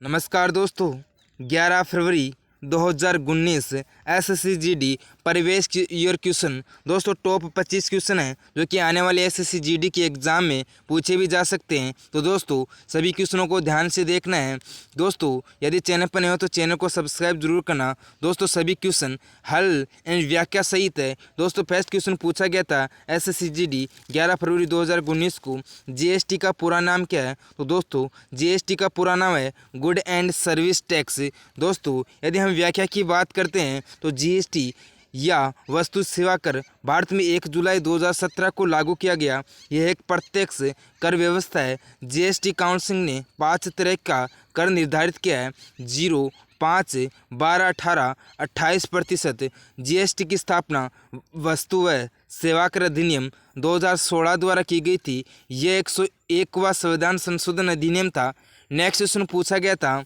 नमस्कार दोस्तों, 11 फरवरी 2019 SSCGD परिवेश की ईयर क्वेश्चन दोस्तों टॉप 25 क्वेश्चन हैं जो कि आने वाले SSCGD के एग्ज़ाम में पूछे भी जा सकते हैं। तो दोस्तों सभी क्वेश्चनों को ध्यान से देखना है। दोस्तों यदि चैनल पर नए हो तो चैनल को सब्सक्राइब जरूर करना। दोस्तों सभी क्वेश्चन हल एंड व्याख्या सहित है। दोस्तों फर्स्ट क्वेश्चन पूछा गया था SSCGD 11 फरवरी 2019 को GST का पूरा नाम क्या है। तो दोस्तों GST का पूरा नाम है गुड एंड सर्विस टैक्स। दोस्तों यदि हम व्याख्या की बात करते हैं तो GST या वस्तु सेवा कर भारत में 1 जुलाई 2017 को लागू किया गया। यह एक प्रत्यक्ष कर व्यवस्था है। GST काउंसिल ने 5 तरह का कर निर्धारित किया है। 0, 5, 12, 18, 28%। GST की स्थापना वस्तु व सेवा कर अधिनियम 2016 द्वारा की गई थी। यह 101वां संविधान संशोधन अधिनियम था। नेक्स्ट क्वेश्चन पूछा गया था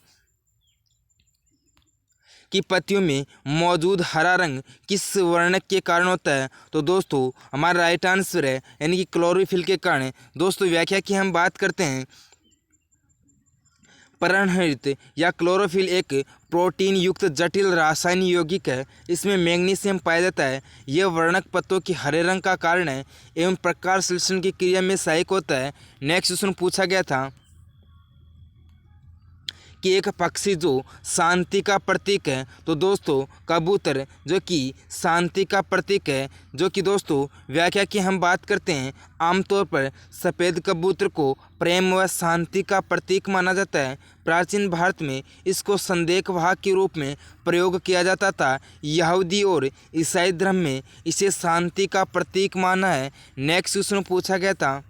कि पत्तियों में मौजूद हरा रंग किस वर्णक के कारण होता है। तो दोस्तों हमारा राइट आंसर है यानी कि क्लोरोफिल के कारण। दोस्तों व्याख्या की हम बात करते हैं। परान्हरित या क्लोरोफिल एक प्रोटीन युक्त जटिल रासायनिक यौगिक है। इसमें मैग्नीशियम पाया जाता है। यह वर्णक पत्तों के हरे रंग का कारण है एवं प्रकाश संश्लेषण की क्रिया में सहायक होता है। नेक्स्ट क्वेश्चन पूछा गया था कि एक पक्षी जो शांति का प्रतीक है। तो दोस्तों कबूतर जो कि शांति का प्रतीक है। जो कि दोस्तों व्याख्या की हम बात करते हैं। आमतौर पर सफ़ेद कबूतर को प्रेम व शांति का प्रतीक माना जाता है। प्राचीन भारत में इसको संदेश वाहक के रूप में प्रयोग किया जाता था। यहूदी और ईसाई धर्म में इसे शांति का प्रतीक माना है। नेक्स्ट क्वेश्चन पूछा गया था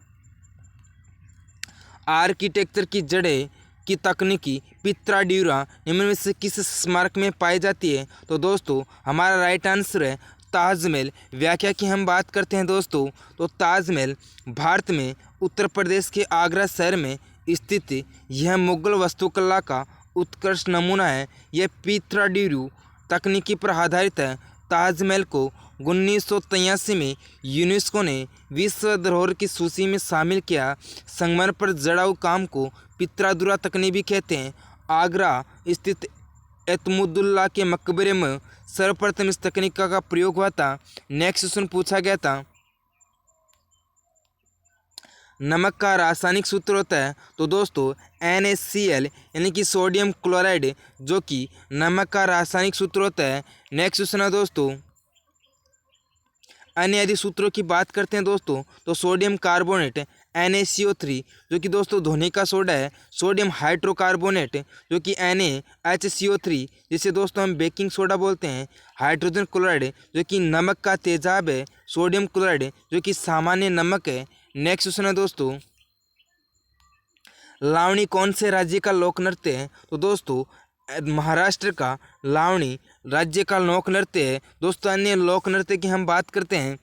आर्किटेक्चर की जड़ें की तकनीकी पित्रा ड्यूरा निम्न में से किस स्मारक में पाई जाती है। तो दोस्तों हमारा राइट आंसर है ताजमहल। व्याख्या की हम बात करते हैं दोस्तों तो ताजमहल भारत में उत्तर प्रदेश के आगरा शहर में स्थित यह मुगल वास्तुकला का उत्कृष्ट नमूना है। यह पित्रा ड्यूरू तकनीकी पर आधारित है। ताजमहल को 1983 में यूनेस्को ने विश्व धरोहर की सूची में शामिल किया। संगमरमर पर जड़ाऊ काम को पित्रादुरा तकनीक भी कहते हैं। आगरा स्थित एतमुद्दौला के मकबरे में सर्वप्रथम इस तकनीक का प्रयोग हुआ था। नेक्स्ट क्वेश्चन पूछा गया था नमक का रासायनिक सूत्र होता है। तो दोस्तों NaCl यानी कि सोडियम क्लोराइड जो कि नमक का रासायनिक सूत्र होता है। नेक्स्ट क्वेश्चन है दोस्तों अन्य यदि सूत्रों की बात करते हैं दोस्तों तो सोडियम कार्बोनेट NaCO3 जो कि दोस्तों धोने का सोडा है। सोडियम हाइड्रोकार्बोनेट जो कि NaHCO3 जिसे दोस्तों हम बेकिंग सोडा बोलते हैं। हाइड्रोजन क्लोराइड जो कि नमक का तेजाब है। सोडियम क्लोराइड जो कि सामान्य नमक है। नेक्स्ट क्वेश्चन है दोस्तों लावणी कौन से राज्य का लोक नृत्य है। तो दोस्तों महाराष्ट्र का लावणी राज्य का लोक नृत्य है। दोस्तों अन्य लोक नृत्य की हम बात करते हैं।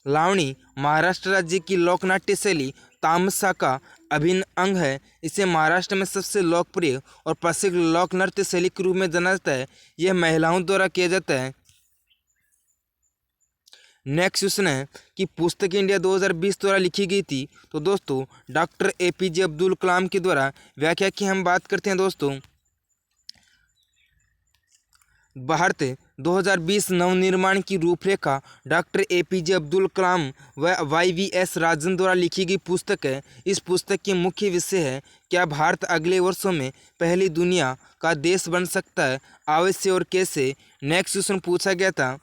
लावणी महाराष्ट्र राज्य की लोकनाट्य शैली तामसा का अभिन्न अंग है। इसे महाराष्ट्र में सबसे लोकप्रिय और प्रसिद्ध लोक नृत्य शैली के रूप में जाना जाता है। यह महिलाओं द्वारा किया जाता है। नेक्स्ट क्वेश्चन है कि पुस्तक इंडिया 2020 द्वारा लिखी गई थी। तो दोस्तों डॉक्टर APJ अब्दुल कलाम के द्वारा। व्याख्या की हम बात करते हैं दोस्तों भारत 2020 नवनिर्माण की रूपरेखा डॉक्टर APJ अब्दुल कलाम व YVS राजन द्वारा लिखी गई पुस्तक है। इस पुस्तक के मुख्य विषय है क्या भारत अगले वर्षों में पहली दुनिया का देश बन सकता है, अवश्य और कैसे। नेक्स्ट क्वेश्चन पूछा गया था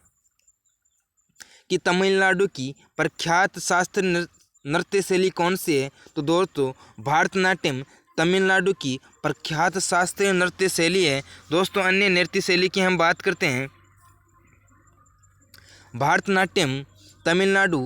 कि तमिलनाडु की प्रख्यात शास्त्रीय नृत्य शैली कौन सी है। तो दोस्तों भारतनाट्यम तमिलनाडु की प्रख्यात शास्त्रीय नृत्य शैली है। दोस्तों अन्य नृत्य शैली की हम बात करते हैं। भारतनाट्यम तमिलनाडु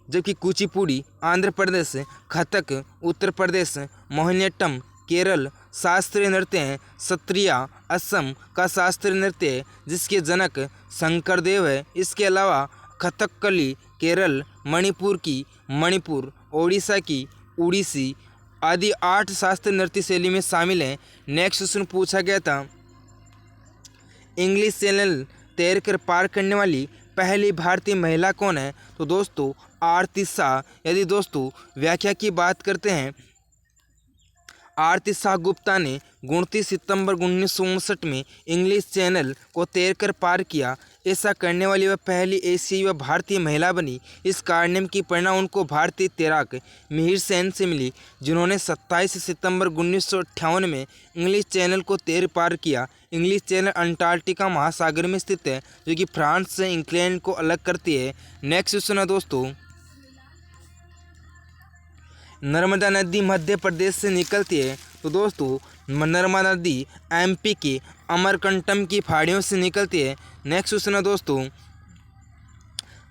जबकि कुचिपुड़ी आंध्र प्रदेश, कथक उत्तर प्रदेश, मोहिनीअट्टम केरल शास्त्रीय नृत्य है। सत्रिया असम का शास्त्रीय नृत्य है जिसके जनक शंकरदेव है। इसके अलावा कथकली केरल, मणिपुर की मणिपुर, ओडिशा की उड़ीसी आदि 8 शास्त्रीय नृत्य शैली में शामिल हैं। नेक्स्ट क्वेश्चन पूछा गया था इंग्लिश चैनल तैरकर पार करने वाली पहली भारतीय महिला कौन है। तो दोस्तों आरती शाह। यदि दोस्तों व्याख्या की बात करते हैं आरती शाह गुप्ता ने 29 सितंबर 1959 में इंग्लिश चैनल को तैरकर पार किया। ऐसा करने वाली वह पहली एशियाई व भारतीय महिला बनी। इस कारनामे की प्रेरणा उनको भारतीय तैराक मिहिर सेन से मिली, जिन्होंने 27 सितंबर 1958 में इंग्लिश चैनल को तैर पार किया। इंग्लिश चैनल अंटार्कटिका महासागर में स्थित है, जो कि फ्रांस से इंग्लैंड को अलग करती है। नेक्स्ट क्वेश्चन है दोस्तों, नर्मदा नदी मध्य प्रदेश से निकलती है। तो दोस्तों नर्मदा नदी एमपी के अमरकंटम की पहाड़ियों से निकलती है। नेक्स्ट क्वेश्चन है दोस्तों,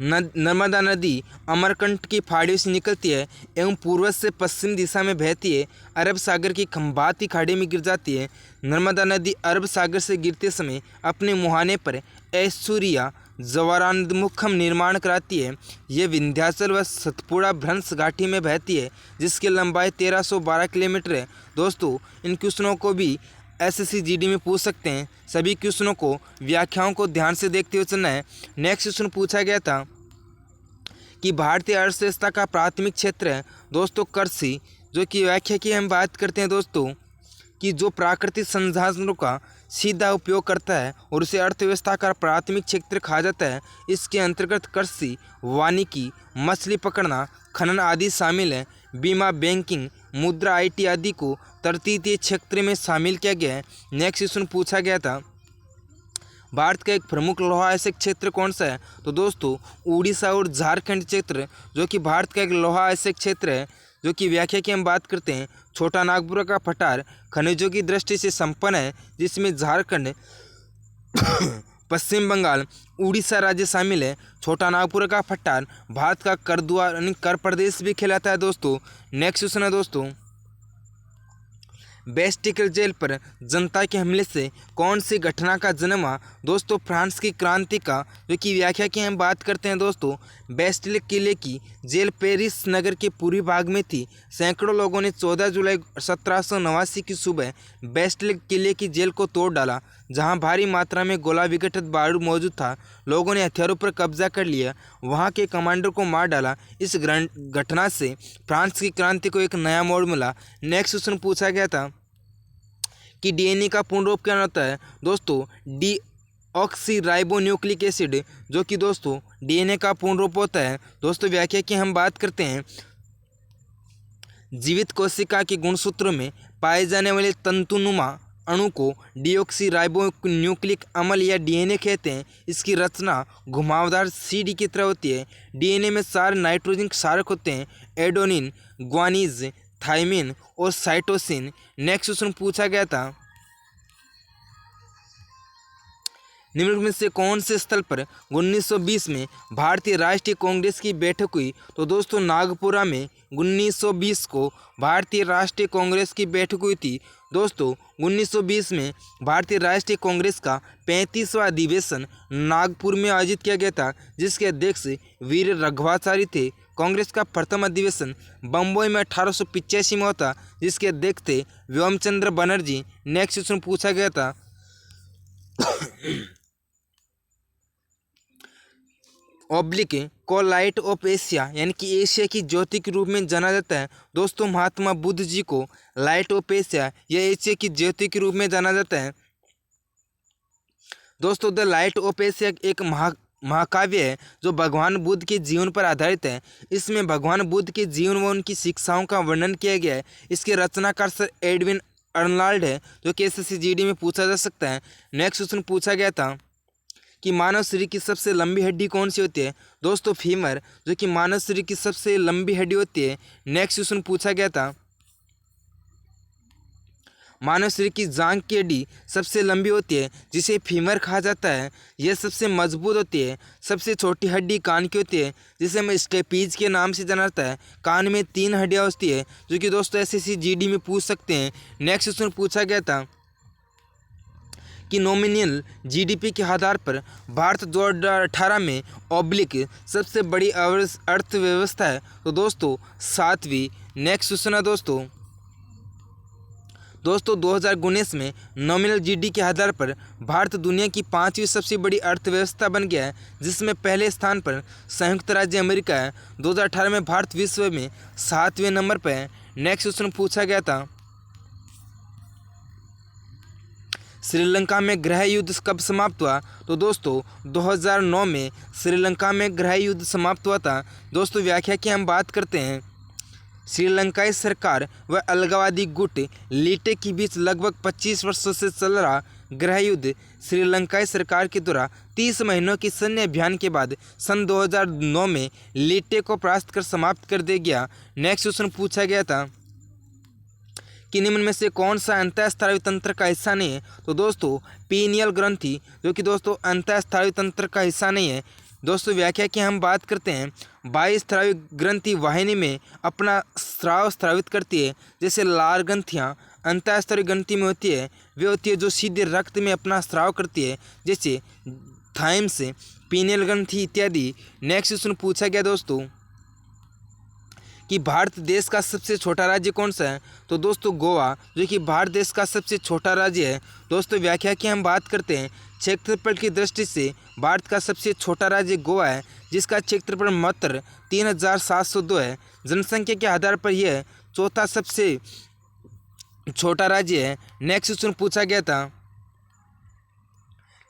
नर्मदा नदी अमरकंटक की पहाड़ियों से निकलती है एवं पूर्व से पश्चिम दिशा में बहती है, अरब सागर की खंबाती खाड़ी में गिर जाती है। नर्मदा नदी अरब सागर से गिरते समय अपने मुहाने पर ऐश्वर्या जवारानुमुखम निर्माण कराती है। यह विंध्याचल व सतपुड़ा भ्रंश घाटी में बहती है, जिसकी लंबाई 1312 किलोमीटर है। दोस्तों इन क्वेश्चनों को भी SSCGD में पूछ सकते हैं। सभी क्वेश्चनों को व्याख्याओं को ध्यान से देखते हुए चलना है। नेक्स्ट क्वेश्चन पूछा गया था कि भारतीय अर्थव्यवस्था का प्राथमिक क्षेत्र है दोस्तों कृषि, जो कि व्याख्या की हम बात करते हैं दोस्तों कि जो प्राकृतिक संसाधनों का सीधा उपयोग करता है और उसे अर्थव्यवस्था का प्राथमिक क्षेत्र कहा जाता है। इसके अंतर्गत कृषि, वानिकी, मछली पकड़ना, खनन आदि शामिल है। बीमा, बैंकिंग, मुद्रा, IT आदि को तृतीय क्षेत्र में शामिल किया गया है। नेक्स्ट क्वेश्चन पूछा गया था भारत का एक प्रमुख लौह अयस्क क्षेत्र कौन सा है। तो दोस्तों उड़ीसा और झारखंड क्षेत्र, जो कि भारत का एक लौह अयस्क क्षेत्र है, जो कि व्याख्या की हम बात करते हैं। छोटा नागपुर का पठार खनिजों की दृष्टि से संपन्न है, जिसमें झारखंड पश्चिम बंगाल, उड़ीसा राज्य शामिल है। छोटा नागपुर का पठार भारत का कर द्वार यानी कर प्रदेश भी कहलाता है दोस्तों। नेक्स्ट क्वेश्चन है दोस्तों, बेस्टिकल जेल पर जनता के हमले से कौन सी घटना का जन्म हुआ। दोस्तों फ्रांस की क्रांति का, जो कि व्याख्या की हम बात करते हैं दोस्तों। बेस्टिल किले की जेल पेरिस नगर के पूर्वी भाग में थी। सैकड़ों लोगों ने 14 जुलाई 1789 की सुबह बेस्टिल किले की जेल को तोड़ डाला, जहां भारी मात्रा में गोला विघटित बारूद मौजूद था। लोगों ने हथियारों पर कब्जा कर लिया, वहां के कमांडर को मार डाला। इस घटना से फ्रांस की क्रांति को एक नया मोड़ मिला। नेक्स्ट क्वेश्चन पूछा गया था कि DNA का पूर्ण रूप क्या होता है। दोस्तों डीऑक्सीराइबोन्यूक्लिक एसिड, जो कि दोस्तों DNA का पूर्ण रूप होता है। दोस्तों व्याख्या की हम बात करते हैं, जीवित कोशिका के गुणसूत्रों में पाए जाने वाले तंतुनुमा अणु को डीऑक्सीराइबोन्यूक्लिक अम्ल या DNA कहते हैं। इसकी रचना घुमावदार CD की तरह होती है। DNA में 4 नाइट्रोजन क्षारक होते हैं, एडोनिन, ग्वानिज, थाइमिन और साइटोसिन। नेक्स्ट क्वेश्चन पूछा गया था, निम्न में से कौन से स्थल पर 1920 में भारतीय राष्ट्रीय कांग्रेस की बैठक हुई। तो दोस्तों नागपुरा में 1920 को भारतीय राष्ट्रीय कांग्रेस की बैठक हुई थी। दोस्तों 1920 में भारतीय राष्ट्रीय कांग्रेस का 35वां अधिवेशन नागपुर में आयोजित किया गया था, जिसके अध्यक्ष वीर रघवाचारी थे। कांग्रेस का प्रथम अधिवेशन बम्बई में 1885 में होता, जिसके अध्यक्ष थे व्योमचंद्र बनर्जी। नेक्स्ट क्वेश्चन पूछा गया था ऑब्लिक को लाइट ऑफ एशिया यानी कि एशिया की ज्योति के रूप में जाना जाता है। दोस्तों महात्मा बुद्ध जी को लाइट ऑफ एशिया या एशिया की ज्योति के रूप में जाना जाता है। दोस्तों द लाइट ऑफ एशिया एक महाकाव्य है, जो भगवान बुद्ध के जीवन पर आधारित है। इसमें भगवान बुद्ध के जीवन व उनकी शिक्षाओं का वर्णन किया गया है। इसके रचनाकार सर एडविन अर्नल्ड है, जो कि SSCGD में पूछा जा सकता है। नेक्स्ट क्वेश्चन पूछा गया था कि मानव शरीर की सबसे लंबी हड्डी कौन सी होती है। दोस्तों फीमर, जो कि मानव शरीर की सबसे लंबी हड्डी होती है। नेक्स्ट क्वेश्चन पूछा गया था, मानव शरीर की जांघ की हड्डी सबसे लंबी होती है, जिसे फीमर कहा जाता है। यह सबसे मजबूत होती है। सबसे छोटी हड्डी कान की होती है, जिसे हम स्टेपीज के नाम से जाना जाता है। कान में 3 हड्डियाँ होती है, जो कि दोस्तों SSCGD में पूछ सकते हैं। नेक्स्ट क्वेश्चन पूछा गया था कि नॉमिनल GDP के आधार पर भारत 2018 में ऑब्लिक सबसे बड़ी अर्थव्यवस्था है। तो दोस्तों 7वीं। नेक्स्ट क्वेश्चन है दोस्तों 2019 में नॉमिनल GDP के आधार पर भारत दुनिया की 5वीं सबसे बड़ी अर्थव्यवस्था बन गया है, जिसमें पहले स्थान पर संयुक्त राज्य अमेरिका है। 2018 में भारत विश्व में 7वें नंबर पर है। नेक्स्ट क्वेश्चन पूछा गया था श्रीलंका में गृह युद्ध कब समाप्त हुआ? तो दोस्तों 2009 में श्रीलंका में गृह युद्ध समाप्त हुआ था। दोस्तों व्याख्या की हम बात करते हैं। श्रीलंकाई सरकार व अलगाववादी गुट लीटे के बीच लगभग 25 वर्षों से चल रहा गृह युद्ध श्रीलंकाई सरकार के द्वारा 30 महीनों की सैन्य अभियान के बाद सन 2009 में लीटे को परास्त कर समाप्त कर दिया गया। नेक्स्ट क्वेश्चन पूछा गया था कि निम्न में से कौन सा अंतःस्रावी तंत्र का हिस्सा नहीं है? तो दोस्तों पीनियल ग्रंथि, जो कि दोस्तों अंतःस्रावी तंत्र का हिस्सा नहीं है। दोस्तों व्याख्या की हम बात करते हैं। बाह्यस्रावी ग्रंथि वाहिनी में अपना स्राव स्रावित करती है, जैसे लार ग्रंथियाँ अंतःस्रावी ग्रंथि में होती है। वे होती है जो सीधे रक्त में अपना स्राव करती है, जैसे थाइम्स, पीनियल ग्रंथि इत्यादि। नेक्स्ट क्वेश्चन पूछा गया दोस्तों कि भारत देश का सबसे छोटा राज्य कौन सा है? तो दोस्तों गोवा, जो कि भारत देश का सबसे छोटा राज्य है। दोस्तों व्याख्या की हम बात करते हैं। क्षेत्रफल की दृष्टि से भारत का सबसे छोटा राज्य गोवा है, जिसका क्षेत्रफल मात्र 3702 है। जनसंख्या के आधार पर यह चौथा सबसे छोटा राज्य है। नेक्स्ट क्वेश्चन पूछा गया था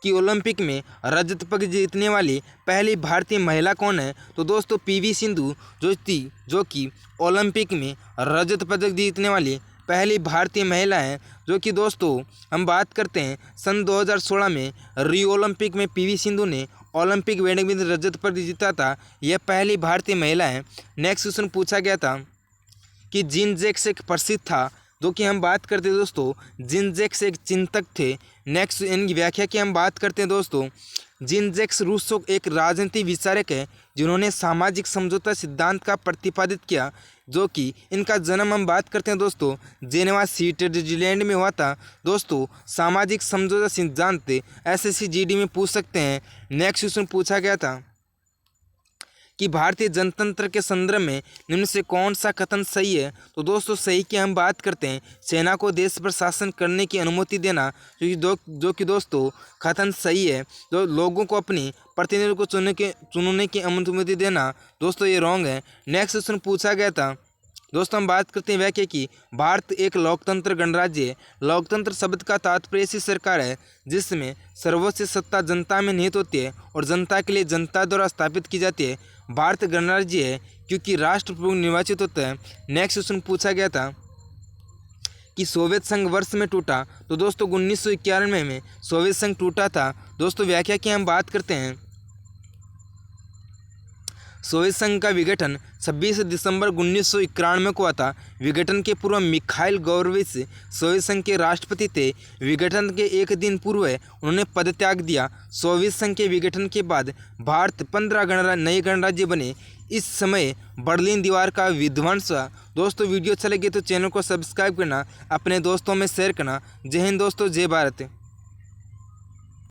कि ओलंपिक में रजत पदक जीतने वाली पहली भारतीय महिला कौन है? तो दोस्तों पीवी सिंधु जो कि ओलंपिक में रजत पदक जीतने वाली पहली भारतीय महिला है। जो कि दोस्तों हम बात करते हैं सन 2016 में रियो ओलंपिक में पीवी सिंधु ने ओलंपिक बैडमिंटन रजत पदक जीता था। यह पहली भारतीय महिला है। नेक्स्ट क्वेश्चन पूछा गया था कि जीन जैक्स एक प्रसिद्ध था, जो कि हम बात करते हैं दोस्तों जीन जैक्स एक चिंतक थे। नेक्स्ट इनकी व्याख्या की हम बात करते हैं दोस्तों। जीन जैक्स रूसों एक राजनीतिक विचारक है, जिन्होंने सामाजिक समझौता सिद्धांत का प्रतिपादित किया। जो कि इनका जन्म हम बात करते हैं दोस्तों जेनेवा स्विट्जरलैंड में हुआ था। दोस्तों सामाजिक समझौता सिद्धांत SSCGD में पूछ सकते हैं। नेक्स्ट क्वेश्चन पूछा गया था कि भारतीय जनतंत्र के संदर्भ में निम्न से कौन सा कथन सही है? तो दोस्तों सही की हम बात करते हैं। सेना को देश पर शासन करने की अनुमति देना, जो कि दोस्तों कथन सही है। जो लोगों को अपनी प्रतिनिधि को चुनने की अनुमति देना, दोस्तों ये रॉन्ग है। नेक्स्ट क्वेश्चन पूछा गया था दोस्तों हम बात करते हैं व्याख्या की। भारत एक लोकतंत्र गणराज्य है। लोकतंत्र शब्द का तात्पर्य ऐसी सरकार है जिसमें सर्वोच्च सत्ता जनता में निहित होती है और जनता के लिए जनता द्वारा स्थापित की जाती है। भारत गणराज्य है क्योंकि राष्ट्र प्रमुख निर्वाचित होता है। नेक्स्ट क्वेश्चन पूछा गया था कि सोवियत संघ वर्ष में टूटा। तो दोस्तों 1991 में सोवियत संघ टूटा था। दोस्तों व्याख्या की हम बात करते हैं। सोवियत संघ का विघटन 26 दिसंबर 1991 को हुआ था। विघटन के पूर्व मिखाइल गोर्बाचेव सोवियत संघ के राष्ट्रपति थे। विघटन के एक दिन पूर्व उन्होंने पद त्याग दिया। सोवियत संघ के विघटन के बाद भारत 15 नए गणराज्य बने। इस समय बर्लिन दीवार का विध्वंस हुआ। दोस्तों वीडियो अच्छा लगे तो चैनल को सब्सक्राइब करना, अपने दोस्तों में शेयर करना। जय हिंद दोस्तों, जय भारत।